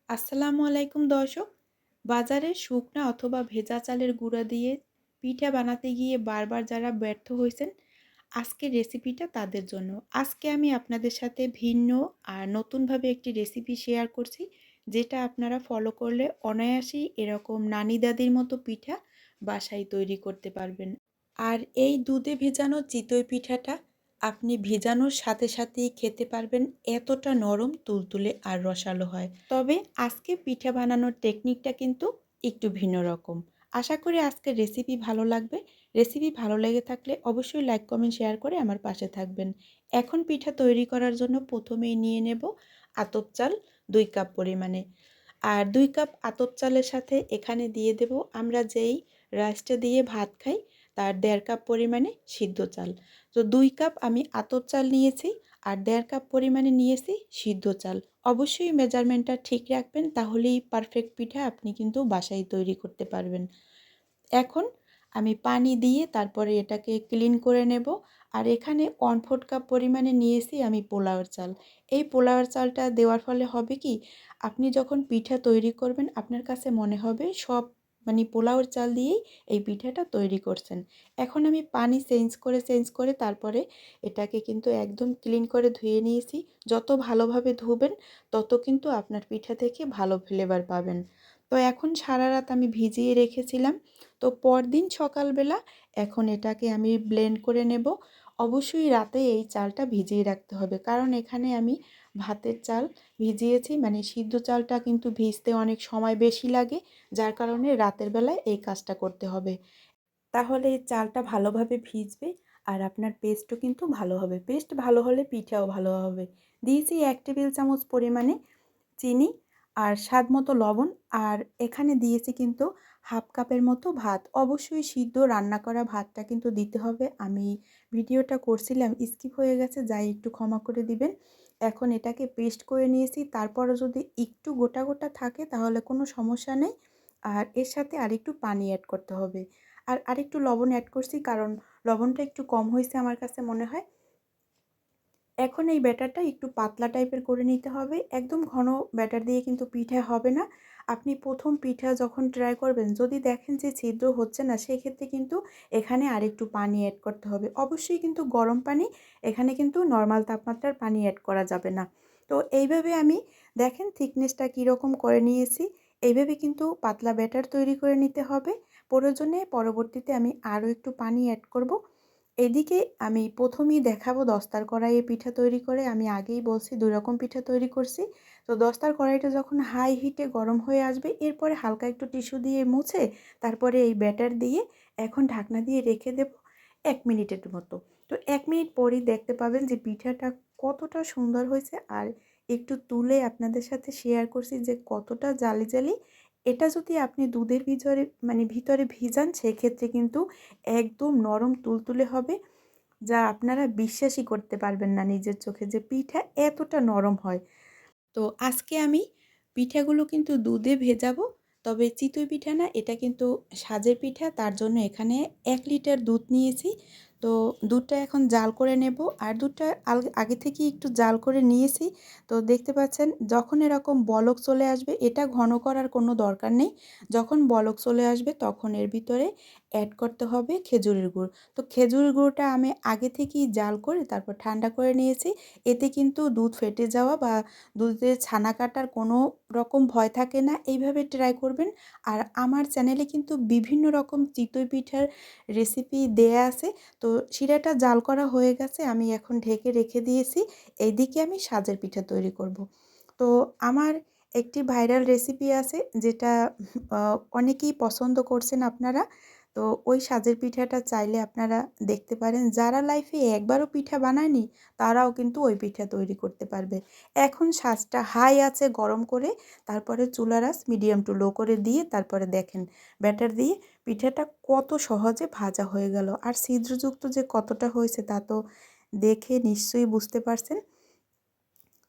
আসসালামু আলাইকুম দর্শক। বাজারে শুকনা অথবা ভেজা চালের গুঁড়া দিয়ে পিঠা বানাতে গিয়ে বারবার যারা ব্যর্থ হয়েছেন, আজকের রেসিপিটা তাদের জন্য। আজকে আমি আপনাদের সাথে ভিন্ন আর নতুনভাবে একটি রেসিপি শেয়ার করছি, যেটা আপনারা ফলো করলে অনায়াসেই এরকম নানি দাদির মতো পিঠা বাসায় তৈরি করতে পারবেন। আর এই দুধে ভেজানো চিতই পিঠাটা আপনি ভেজানোর সাথে সাথেই খেতে পারবেন, এতটা নরম তুলতুলে আর রসালো হয়। তবে আজকে পিঠা বানানোর টেকনিকটা কিন্তু একটু ভিন্ন রকম। আশা করি আজকের রেসিপি ভালো লাগবে। রেসিপি ভালো লেগে থাকলে অবশ্যই লাইক কমেন্ট শেয়ার করে আমার পাশে থাকবেন। এখন পিঠা তৈরি করার জন্য প্রথমেই নিয়ে নেব আতপ চাল 2 কাপ পরিমাণে। আর 2 কাপ আতপ চালের সাথে এখানে দিয়ে দেব আমরা যেই রাইসটা দিয়ে ভাত খাই তার 1.5 কাপ পরিমাণে সিদ্ধ চাল। তো 2 কাপ আমি আতপ চাল নিয়েছি আর 1.5 কাপ পরিমাণে নিয়েছি সিদ্ধ চাল। অবশ্যই মেজারমেন্টটা ঠিক রাখবেন, তাহলেই পারফেক্ট পিঠা আপনি কিন্তু বাসায় তৈরি করতে পারবেন। এখন আমি পানি দিয়ে তারপরে এটাকে ক্লিন করে নেব। আর এখানে 1/4 কাপ পরিমাণে নিয়েছি আমি পোলাওয়ের চাল। এই পোলাওয়ের চালটা দেওয়ার ফলে হবে কি, আপনি যখন পিঠা তৈরি করবেন আপনার কাছে মনে হবে সব মানে পোলাওয়ের চাল দিয়েই এই পিঠাটা তৈরি করছেন। এখন আমি পানি চেঞ্জ করে তারপরে এটাকে কিন্তু একদম ক্লিন করে ধুয়ে নিয়েছি। যত ভালোভাবে ধুবেন তত কিন্তু আপনার পিঠা থেকে ভালো ফ্লেভার পাবেন। তো এখন সারা রাত আমি ভিজিয়ে রেখেছিলাম। তো পরদিন সকালবেলা এখন এটাকে আমি ব্লেন্ড করে নেব। অবশ্যই রাতে এই চালটা ভিজিয়ে রাখতে হবে, কারণ এখানে আমি ভাতের চাল ভিজিয়েছি, মানে সিদ্ধ চালটা কিন্তু ভিজতে অনেক সময় বেশি লাগে, যার কারণে রাতের বেলায় এই কাজটা করতে হবে। তাহলে এই চালটা ভালোভাবে ভিজবে আর আপনার পেস্টও কিন্তু ভালো হবে। পেস্ট ভালো হলে পিঠাও ভালো হবে। দিয়েছি 1 টেবিল চামচ পরিমাণে চিনি আর স্বাদ মতো লবণ। আর এখানে দিয়েছি কিন্তু হাফ কাপের মতো ভাত। অবশ্যই সিদ্ধ রান্না করা ভাতটা কিন্তু দিতে হবে। আমি ভিডিওটা করছিলাম, স্কিপ হয়ে গেছে, যাই একটু ক্ষমা করে দিবেন। এখন এটাকে পেস্ট করে নিয়েছি, তারপরও যদি একটু গোটা গোটা থাকে তাহলে কোনো সমস্যা নেই। আর এর সাথে আরেকটু পানি অ্যাড করতে হবে। আর আরেকটু লবণ অ্যাড করছি, কারণ লবণটা একটু কম হয়েছে আমার কাছে মনে হয়। এখন এই ব্যাটারটা একটু পাতলা টাইপের করে নিতে হবে। একদম ঘন ব্যাটার দিয়ে কিন্তু পিঠা হবে না। আপনি প্রথম পিঠা যখন ট্রাই করবেন যদি দেখেন যে ছিদ্র হচ্ছে না, সেক্ষেত্রে কিন্তু এখানে আরেকটু পানি অ্যাড করতে হবে। অবশ্যই কিন্তু গরম পানি, এখানে কিন্তু নর্মাল তাপমাত্রার পানি অ্যাড করা যাবে না। তো এইভাবে আমি দেখেন থিকনেসটা কীরকম করে নিয়েছি। এইভাবে কিন্তু পাতলা ব্যাটার তৈরি করে নিতে হবে। প্রয়োজনে পরবর্তীতে আমি আরও একটু পানি অ্যাড করব। এদিকে আমি প্রথমেই দেখাবো দস্তার কড়াইয়ে পিঠা তৈরি করে। আমি আগেই বলছি 2 রকম পিঠা তৈরি করছি। তো দস্তার কড়াইটা যখন হাই হিটে গরম হয়ে আসবে, এরপরে হালকা একটু টিস্যু দিয়ে মুছে তারপরে এই ব্যাটার দিয়ে এখন ঢাকনা দিয়ে রেখে দেব 1 মিনিটের মতো। তো 1 মিনিট পরেই দেখতে পাবেন যে পিঠাটা কতটা সুন্দর হয়েছে। আর একটু তুলে আপনাদের সাথে শেয়ার করছি যে কতটা জালি জালি। এটা যদি আপনি দুধের ভিতরে ভিজান, সেক্ষেত্রে কিন্তু একদম নরম তুলতুলে হবে, যা আপনারা বিশ্বাসই করতে পারবেন না নিজের চোখে যে পিঠা এতটা নরম হয়। তো আজকে আমি পিঠাগুলো কিন্তু দুধে ভেজাবো। তবে চিতই পিঠা না, এটা কিন্তু সাজের পিঠা। তার জন্য এখানে 1 লিটার দুধ নিয়েছি। তো দুধটা এখন জাল করে নেব। আর দুধটা আগে থেকেই একটু জাল করে নিয়েছি। তো দেখতে পাচ্ছেন যখন এরকম বলক চলে আসবে, এটা ঘন করার কোনো দরকার নেই। যখন বলক চলে আসবে তখন এর ভিতরে অ্যাড করতে হবে খেজুরের গুড়। তো খেজুরের গুঁড়োটা আমি আগে থেকেই জাল করে তারপর ঠান্ডা করে নিয়েছি। এতে কিন্তু দুধ ফেটে যাওয়া বা দুধের ছানা কাটার কোনো রকম ভয় থাকে না। এইভাবে ট্রাই করবেন। আর আমার চ্যানেলে কিন্তু বিভিন্ন রকম চিতই পিঠার রেসিপি দেয়া আছে। তো শিরাটা জাল করা হয়ে গেছে, আমি এখন ঢেকে রেখে দিয়েছি। এইদিকে আমি সাজের পিঠা তৈরি করব। তো আমার একটি ভাইরাল রেসিপি আছে, যেটা অনেকেই পছন্দ করছেন আপনারা। তো ওই সাজের পিঠাটা চাইলে আপনারা দেখতে পারেন। যারা লাইফে একবারও পিঠা বানায়নি তারাও কিন্তু ওই পিঠা তৈরি করতে পারবে। এখন সাজটা হাই আছে গরম করে, তারপরে চুলার আঁচ মিডিয়াম টু লো করে দিয়ে তারপরে দেখেন ব্যাটার দিয়ে পিঠাটা কত সহজে ভাজা হয়ে গেল। আর ছিদ্রযুক্ত যে কতটা হয়েছে তা তো দেখে নিশ্চয়ই বুঝতে পারছেন।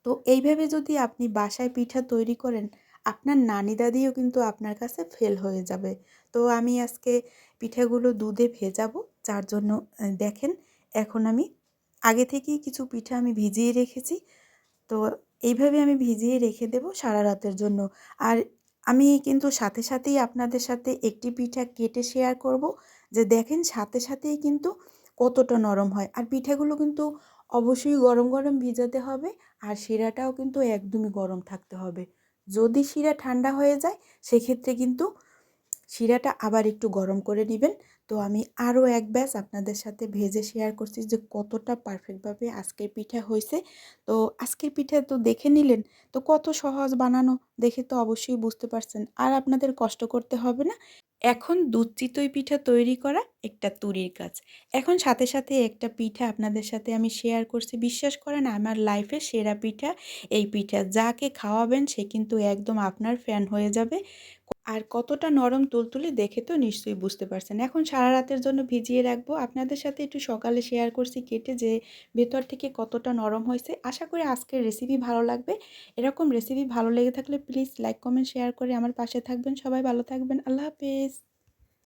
তো এইভাবে যদি আপনি বাসায় পিঠা তৈরি করেন, আপনার নানি দাদিও কিন্তু আপনার কাছে ফেল হয়ে যাবে। তো আমি আজকে পিঠাগুলো দুধে ভেজাবো, যার জন্য দেখেন এখন আমি আগে থেকেই কিছু পিঠা আমি ভিজিয়ে রেখেছি। তো এইভাবে আমি ভিজিয়ে রেখে দেব সারা রাতের জন্য। আর আমি কিন্তু সাথে সাথেই আপনাদের সাথে একটি পিঠা কেটে শেয়ার করব, যে দেখেন সাথে সাথেই কিন্তু কতটা নরম হয়। আর পিঠাগুলো কিন্তু অবশ্যই গরম গরম ভিজাতে হবে, আর শিরাটাও কিন্তু একদমই গরম থাকতে হবে। যদি শিরা ঠান্ডা হয়ে যায় সেক্ষেত্রে কিন্তু শিরাটা আবার একটু গরম করে নেবেন। তো আমি আরও এক ব্যাচ আপনাদের সাথে ভেজে শেয়ার করছি যে কতটা পারফেক্টভাবে আজকের পিঠা হয়েছে। তো আজকের পিঠা তো দেখে নিলেন, তো কত সহজ বানানো, দেখে তো অবশ্যই বুঝতে পারছেন। আর আপনাদের কষ্ট করতে হবে না। এখন দুধ চিতই পিঠা তৈরি করা একটা তুরির কাজ। এখন সাথে সাথে একটা পিঠা আপনাদের সাথে আমি শেয়ার করছি। বিশ্বাস করেন আমার লাইফের সেরা পিঠা এই পিঠা। যাকে খাওয়াবেন সে কিন্তু একদম আপনার ফ্যান হয়ে যাবে। আর কতটা নরম তুলতুলে দেখে তো নিশ্চয়ই বুঝতে পারছেন। এখন সারা রাতের জন্য ভিজিয়ে রাখবো। আপনাদের সাথে একটু সকালে শেয়ার করছি কেটে, যে ভেতর থেকে কতটা নরম হয়েছে। আশা করি আজকের রেসিপি ভালো লাগবে। এরকম রেসিপি ভালো লেগে থাকলে প্লিজ লাইক, কমেন্ট, শেয়ার করে আমার পাশে থাকবেন। সবাই ভালো থাকবেন। আল্লাহ হাফেজ।